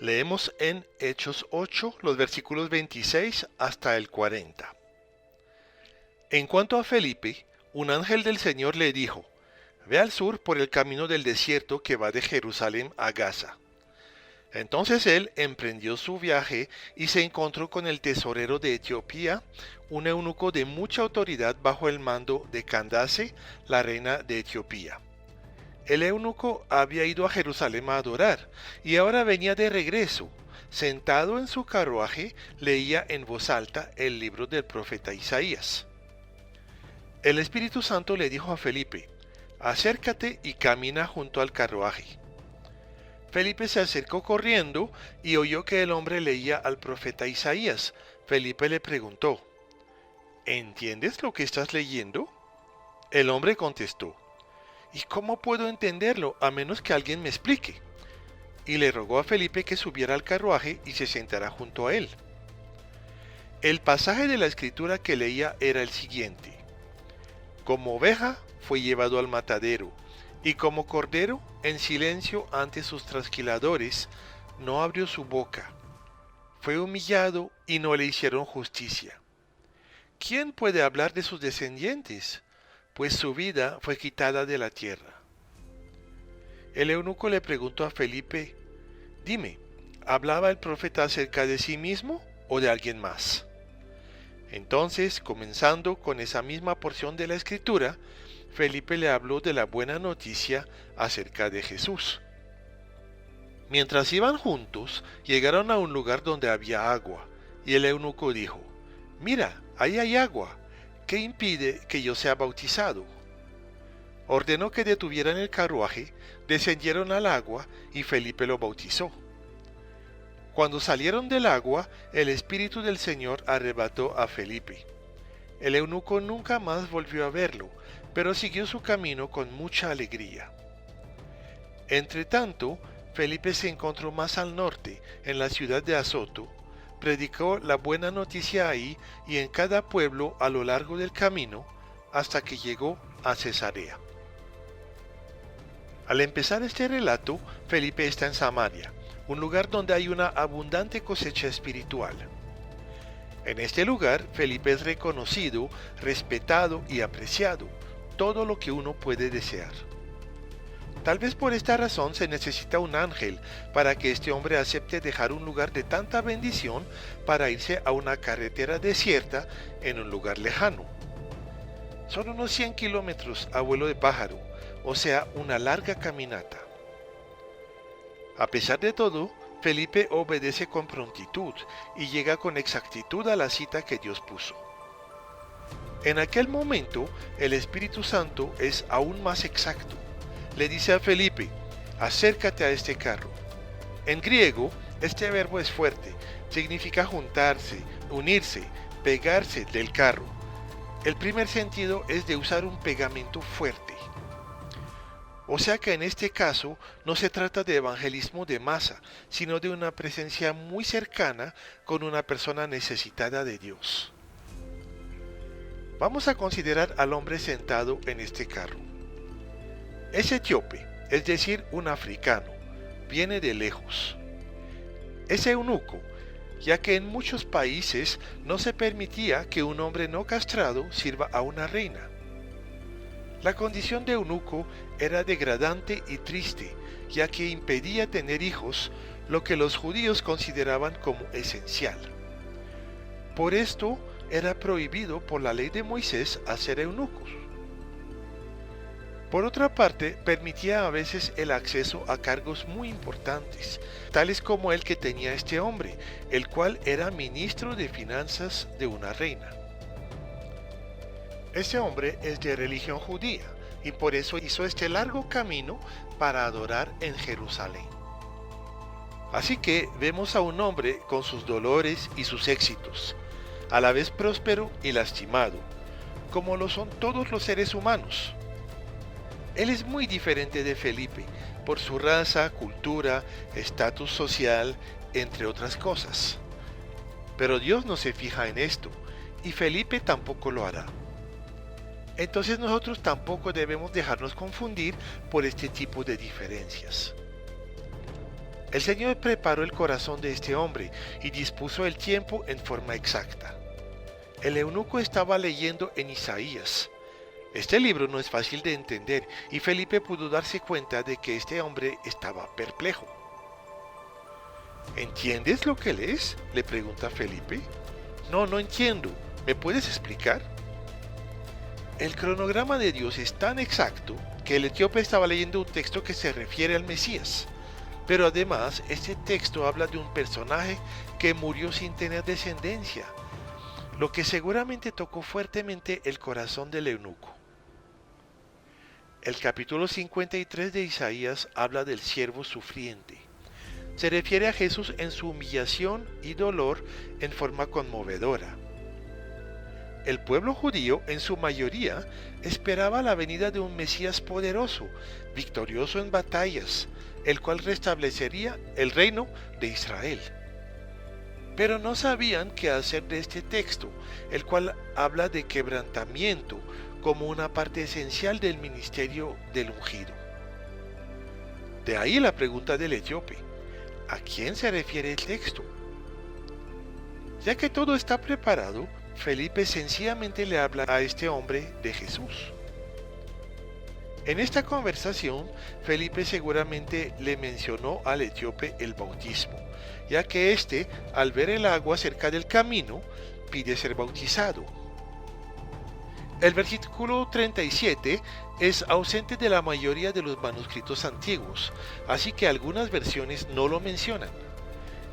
Leemos en Hechos 8 los versículos 26 hasta el 40. En cuanto a Felipe, un ángel del Señor le dijo: Ve al sur por el camino del desierto que va de Jerusalén a Gaza. Entonces él emprendió su viaje y se encontró con el tesorero de Etiopía, un eunuco de mucha autoridad bajo el mando de Candace, la reina de Etiopía. El eunuco había ido a Jerusalén a adorar y ahora venía de regreso. Sentado en su carruaje, leía en voz alta el libro del profeta Isaías. El Espíritu Santo le dijo a Felipe: Acércate y camina junto al carruaje. Felipe se acercó corriendo y oyó que el hombre leía al profeta Isaías. Felipe le preguntó: ¿Entiendes lo que estás leyendo? El hombre contestó: ¿Y cómo puedo entenderlo a menos que alguien me explique? Y le rogó a Felipe que subiera al carruaje y se sentara junto a él. El pasaje de la escritura que leía era el siguiente: Como oveja fue llevado al matadero, y como cordero en silencio ante sus trasquiladores, no abrió su boca. Fue humillado y no le hicieron justicia. ¿Quién puede hablar de sus descendientes? Pues su vida fue quitada de la tierra. El eunuco le preguntó a Felipe: Dime, ¿hablaba el profeta acerca de sí mismo o de alguien más? Entonces, comenzando con esa misma porción de la escritura, Felipe le habló de la buena noticia acerca de Jesús. Mientras iban juntos, llegaron a un lugar donde había agua, y el eunuco dijo: Mira, ahí hay agua. ¿Qué impide que yo sea bautizado? Ordenó que detuvieran el carruaje, descendieron al agua y Felipe lo bautizó. Cuando salieron del agua, el Espíritu del Señor arrebató a Felipe. El eunuco nunca más volvió a verlo, pero siguió su camino con mucha alegría. Entretanto, Felipe se encontró más al norte, en la ciudad de Azoto, predicó la buena noticia ahí y en cada pueblo a lo largo del camino, hasta que llegó a Cesarea. Al empezar este relato, Felipe está en Samaria, un lugar donde hay una abundante cosecha espiritual. En este lugar, Felipe es reconocido, respetado y apreciado, todo lo que uno puede desear. Tal vez por esta razón se necesita un ángel para que este hombre acepte dejar un lugar de tanta bendición para irse a una carretera desierta en un lugar lejano. Son unos 100 kilómetros a vuelo de pájaro, o sea, una larga caminata. A pesar de todo, Felipe obedece con prontitud y llega con exactitud a la cita que Dios puso. En aquel momento, el Espíritu Santo es aún más exacto. Le dice a Felipe: acércate a este carro. En griego, este verbo es fuerte, significa juntarse, unirse, pegarse del carro. El primer sentido es de usar un pegamento fuerte. O sea que en este caso no se trata de evangelismo de masa, sino de una presencia muy cercana con una persona necesitada de Dios. Vamos a considerar al hombre sentado en este carro. Es etíope, es decir, un africano, viene de lejos. Es eunuco, ya que en muchos países no se permitía que un hombre no castrado sirva a una reina. La condición de eunuco era degradante y triste, ya que impedía tener hijos, lo que los judíos consideraban como esencial. Por esto era prohibido por la ley de Moisés hacer eunucos. Por otra parte, permitía a veces el acceso a cargos muy importantes, tales como el que tenía este hombre, el cual era ministro de finanzas de una reina. Este hombre es de religión judía y por eso hizo este largo camino para adorar en Jerusalén. Así que vemos a un hombre con sus dolores y sus éxitos, a la vez próspero y lastimado, como lo son todos los seres humanos. Él es muy diferente de Felipe por su raza, cultura, estatus social, entre otras cosas. Pero Dios no se fija en esto, y Felipe tampoco lo hará. Entonces nosotros tampoco debemos dejarnos confundir por este tipo de diferencias. El Señor preparó el corazón de este hombre y dispuso el tiempo en forma exacta. El eunuco estaba leyendo en Isaías. Este libro no es fácil de entender y Felipe pudo darse cuenta de que este hombre estaba perplejo. ¿Entiendes lo que lees?, le pregunta Felipe. No, no entiendo. ¿Me puedes explicar? El cronograma de Dios es tan exacto que el etíope estaba leyendo un texto que se refiere al Mesías. Pero además, este texto habla de un personaje que murió sin tener descendencia, lo que seguramente tocó fuertemente el corazón del eunuco. El capítulo 53 de Isaías habla del siervo sufriente. Se refiere a Jesús en su humillación y dolor en forma conmovedora. El pueblo judío, en su mayoría, esperaba la venida de un Mesías poderoso, victorioso en batallas, el cual restablecería el reino de Israel. Pero no sabían qué hacer de este texto, el cual habla de quebrantamiento como una parte esencial del ministerio del ungido. De ahí la pregunta del etíope: ¿a quién se refiere el texto? Ya que todo está preparado, Felipe sencillamente le habla a este hombre de Jesús. En esta conversación, Felipe seguramente le mencionó al etíope el bautismo, ya que éste, al ver el agua cerca del camino, pide ser bautizado. El versículo 37 es ausente de la mayoría de los manuscritos antiguos, así que algunas versiones no lo mencionan.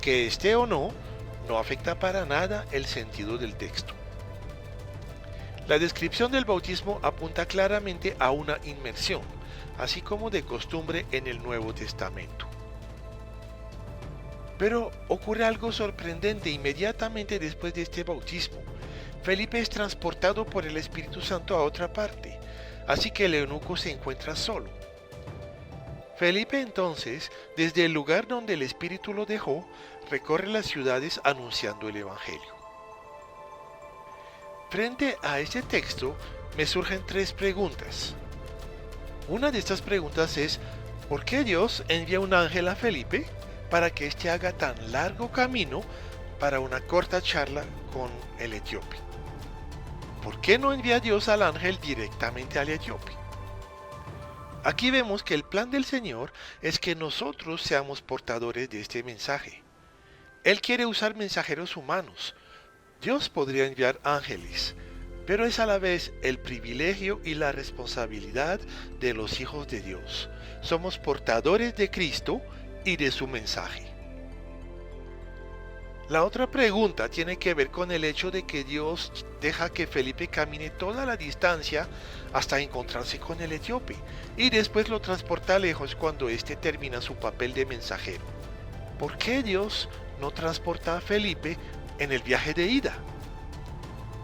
Que esté o no, no afecta para nada el sentido del texto. La descripción del bautismo apunta claramente a una inmersión, así como de costumbre en el Nuevo Testamento. Pero ocurre algo sorprendente inmediatamente después de este bautismo. Felipe es transportado por el Espíritu Santo a otra parte, así que el eunuco se encuentra solo. Felipe entonces, desde el lugar donde el Espíritu lo dejó, recorre las ciudades anunciando el Evangelio. Frente a este texto me surgen tres preguntas. Una de estas preguntas es: ¿por qué Dios envía un ángel a Felipe para que éste haga tan largo camino para una corta charla con el etíope? ¿Por qué no envía Dios al ángel directamente al etíope? Aquí vemos que el plan del Señor es que nosotros seamos portadores de este mensaje. Él quiere usar mensajeros humanos. Dios podría enviar ángeles, pero es a la vez el privilegio y la responsabilidad de los hijos de Dios. Somos portadores de Cristo y de su mensaje. La otra pregunta tiene que ver con el hecho de que Dios deja que Felipe camine toda la distancia hasta encontrarse con el etíope y después lo transporta lejos cuando éste termina su papel de mensajero. ¿Por qué Dios no transporta a Felipe en el viaje de ida?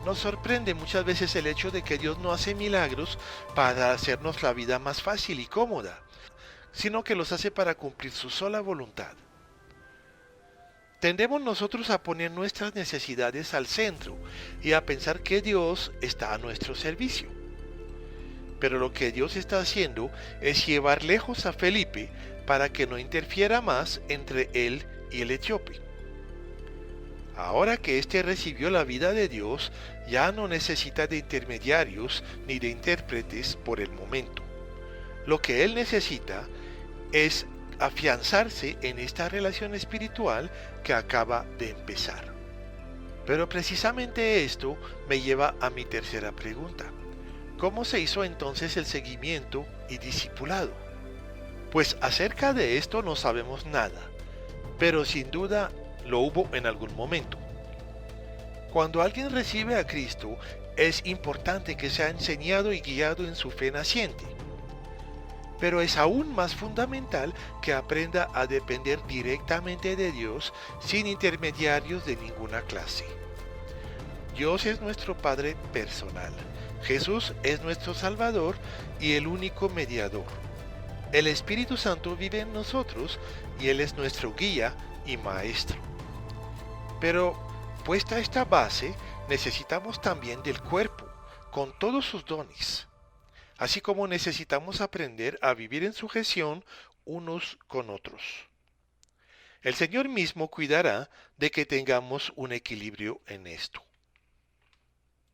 Nos sorprende muchas veces el hecho de que Dios no hace milagros para hacernos la vida más fácil y cómoda, sino que los hace para cumplir su sola voluntad. Tendemos nosotros a poner nuestras necesidades al centro y a pensar que Dios está a nuestro servicio. Pero lo que Dios está haciendo es llevar lejos a Felipe para que no interfiera más entre él y el etíope. Ahora que éste recibió la vida de Dios, ya no necesita de intermediarios ni de intérpretes por el momento. Lo que él necesita es afianzarse en esta relación espiritual que acaba de empezar. Pero precisamente esto me lleva a mi tercera pregunta. ¿Cómo se hizo entonces el seguimiento y discipulado? Pues acerca de esto no sabemos nada, pero sin duda lo hubo en algún momento. Cuando alguien recibe a Cristo, es importante que sea enseñado y guiado en su fe naciente. Pero es aún más fundamental que aprenda a depender directamente de Dios sin intermediarios de ninguna clase. Dios es nuestro Padre personal. Jesús es nuestro Salvador y el único mediador. El Espíritu Santo vive en nosotros y Él es nuestro guía y maestro. Pero, puesta esta base, necesitamos también del cuerpo, con todos sus dones. Así como necesitamos aprender a vivir en sujeción unos con otros. El Señor mismo cuidará de que tengamos un equilibrio en esto.